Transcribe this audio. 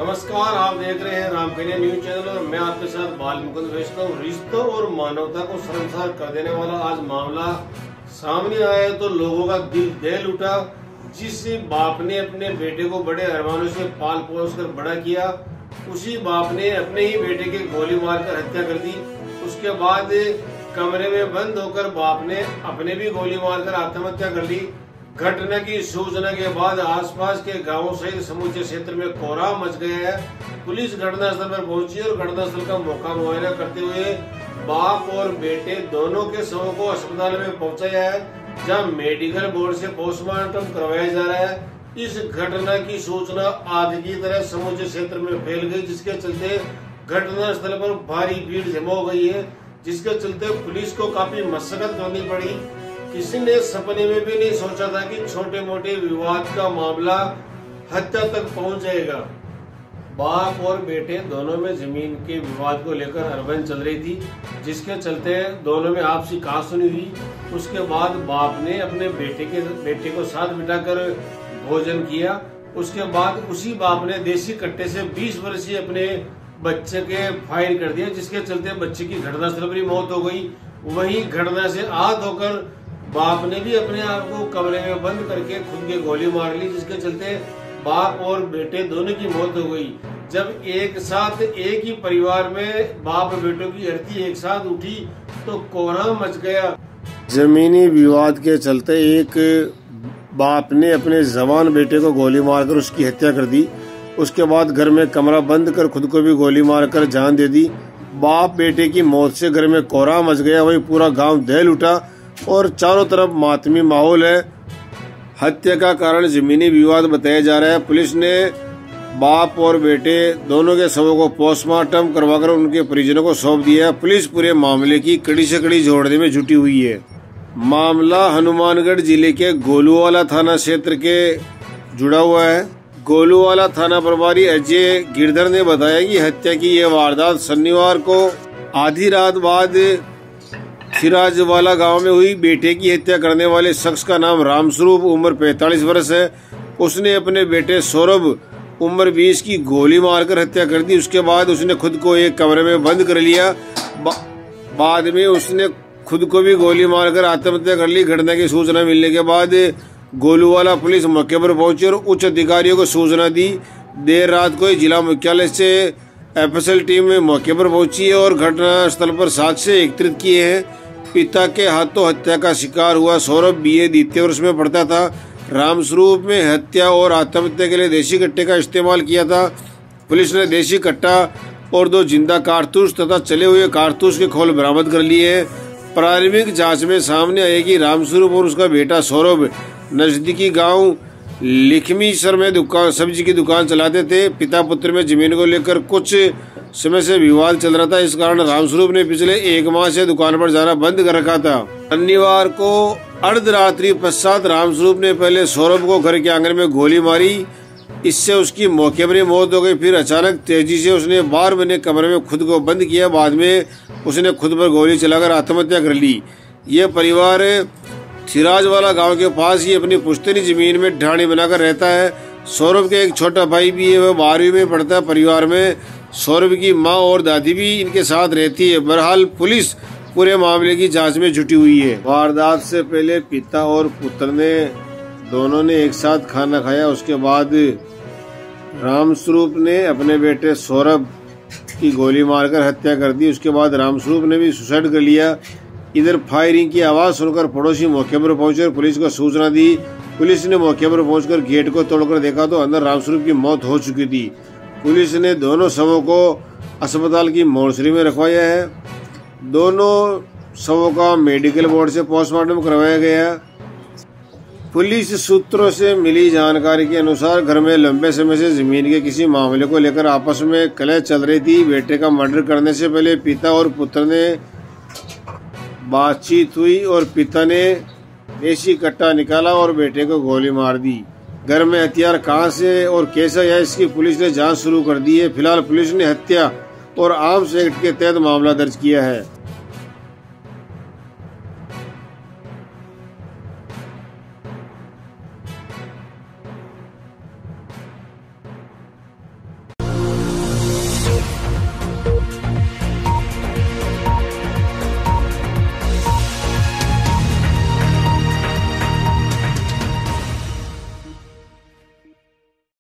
नमस्कार, आप देख रहे हैं रामकन्या न्यूज चैनल और मैं आपके साथ बाल मुकुंद वैष्णव। रिश्तों और मानवता को शर्मसार कर देने वाला आज मामला सामने आया तो लोगों का दिल दहल उठा। जिस बाप ने अपने बेटे को बड़े अरमानों से पाल पोस कर बड़ा किया, उसी बाप ने अपने ही बेटे की गोली मारकर हत्या कर दी। उसके बाद कमरे में बंद होकर बाप ने अपने भी गोली मारकर आत्महत्या कर ली। घटना की सूचना के बाद आसपास के गांवों सहित समूचे क्षेत्र में कोहराम मच गया है। पुलिस घटनास्थल पर पहुंची और घटनास्थल का मौका मुआयना करते हुए बाप और बेटे दोनों के शवों को अस्पताल में पहुंचाया है, जहां मेडिकल बोर्ड से पोस्टमार्टम करवाया जा रहा है। इस घटना की सूचना आग की तरह समूचे क्षेत्र में फैल गई, जिसके चलते घटनास्थल पर भारी भीड़ जमा हो गई है, जिसके चलते पुलिस को काफी मशक्कत करनी पड़ी। किसी ने सपने में भी नहीं सोचा था कि छोटे मोटे विवाद का मामला हत्या तक पहुंच जाएगा। बाप और बेटे दोनों में जमीन के विवाद को लेकर अड़बन चल रही थी, जिसके चलते दोनों में आपसी कहासुनी हुई। उसके बाद बाप ने अपने बेटे को साथ बिठाकर भोजन किया। उसके बाद उसी बाप ने देसी कट्टे से 20 वर्षीय अपने बच्चे के फायर कर दिया, जिसके चलते बच्चे की घटनास्थल पर ही मौत हो गई। वहीं घटना से आहत होकर बाप ने भी अपने आप को कमरे में बंद करके खुद की गोली मार ली, जिसके चलते बाप और बेटे दोनों की मौत हो गई। जब एक साथ एक ही परिवार में बाप बेटों की हत्या एक साथ उठी तो कोहराम मच गया। जमीनी विवाद के चलते एक बाप ने अपने जवान बेटे को गोली मारकर उसकी हत्या कर दी। उसके बाद घर में कमरा बंद कर खुद को भी गोली मारकर जान दे दी। बाप बेटे की मौत से घर में कोहराम मच गया। वही पूरा गांव दहल उठा और चारों तरफ मातमी माहौल है। हत्या का कारण जमीनी विवाद बताया जा रहा है। पुलिस ने बाप और बेटे दोनों के शवों को पोस्टमार्टम करवाकर उनके परिजनों को सौंप दिया है। पुलिस पूरे मामले की कड़ी से कड़ी जोड़ने में जुटी हुई है। मामला हनुमानगढ़ जिले के गोलूवाला थाना क्षेत्र के जुड़ा हुआ है। गोलूवाला थाना प्रभारी अजय गिरधर ने बताया कि हत्या की यह वारदात शनिवार को आधी रात बाद सिराजवाला गांव में हुई। बेटे की हत्या करने वाले शख्स का नाम रामस्वरूप, उम्र 45 वर्ष है। उसने अपने बेटे सौरभ, उम्र 20 की गोली मारकर हत्या कर दी। उसके बाद उसने खुद को एक कमरे में बंद कर लिया। बाद में उसने खुद को भी गोली मारकर आत्महत्या कर ली। घटना की सूचना मिलने के बाद गोलूवाला पुलिस मौके पर पहुंची और उच्च अधिकारियों को सूचना दी। देर रात को जिला मुख्यालय से एफएसएल टीम मौके पर पहुंची है और घटनास्थल पर साक्ष्य एकत्रित किए हैं। पिता के हाथों हत्या का शिकार हुआ सौरभ बीए द्वितीय वर्ष में पढ़ता था। रामस्वरूप में हत्या और आत्महत्या के लिए देसी कट्टे का इस्तेमाल किया था। पुलिस ने देसी कट्टा और 2 जिंदा कारतूस तथा चले हुए कारतूस के खोल बरामद कर लिए हैं। प्रारंभिक जांच में सामने आया कि रामस्वरूप और उसका बेटा सौरभ नजदीकी गांव लिखमीसर में सब्जी की दुकान चलाते थे। पिता पुत्र में जमीन को लेकर कुछ समय से विवाद चल रहा था। इस कारण रामस्वरूप ने पिछले 1 माह से दुकान पर जाना बंद कर रखा था। शनिवार को अर्धरात्रि पश्चात रामस्वरूप ने पहले सौरभ को घर के आंगन में गोली मारी। इससे उसकी मौके पर ही मौत हो गई। फिर अचानक तेजी से उसने बाहर बने कमरे में खुद को बंद किया। बाद में उसने खुद पर गोली चलाकर आत्महत्या कर ली। यह परिवार सिराजवाला गांव के पास ही अपनी पुश्तैनी जमीन में ढाणी बनाकर रहता है। सौरभ के एक छोटा भाई भी है, वह 12वीं में पढ़ता है। परिवार में सौरभ की मां और दादी भी इनके साथ रहती है। बहरहाल पुलिस पूरे मामले की जांच में जुटी हुई है। वारदात से पहले पिता और पुत्र ने दोनों ने एक साथ खाना खाया। उसके बाद रामस्वरूप ने अपने बेटे सौरभ की गोली मारकर हत्या कर दी। उसके बाद रामस्वरूप ने भी सुसाइड कर लिया। इधर फायरिंग की आवाज सुनकर पड़ोसी मौके पर पहुंचे और पुलिस को सूचना दी। पुलिस ने मौके पर पहुंचकर गेट को तोड़कर देखा तो अंदर रामस्वरूप की मौत हो चुकी थी। पुलिस ने दोनों शवों को अस्पताल की मोर्चरी में रखवाया है। दोनों शवों का मेडिकल बोर्ड से पोस्टमार्टम करवाया गया। पुलिस सूत्रों से मिली जानकारी के अनुसार घर में लंबे समय से जमीन के किसी मामले को लेकर आपस में कलह चल रही थी। बेटे का मर्डर करने से पहले पिता और पुत्र ने बातचीत हुई और पिता ने देसी कट्टा निकाला और बेटे को गोली मार दी। घर में हथियार कहां से और कैसे आया, इसकी पुलिस ने जांच शुरू कर दी है। फिलहाल पुलिस ने हत्या और आर्म्स एक्ट के तहत मामला दर्ज किया है।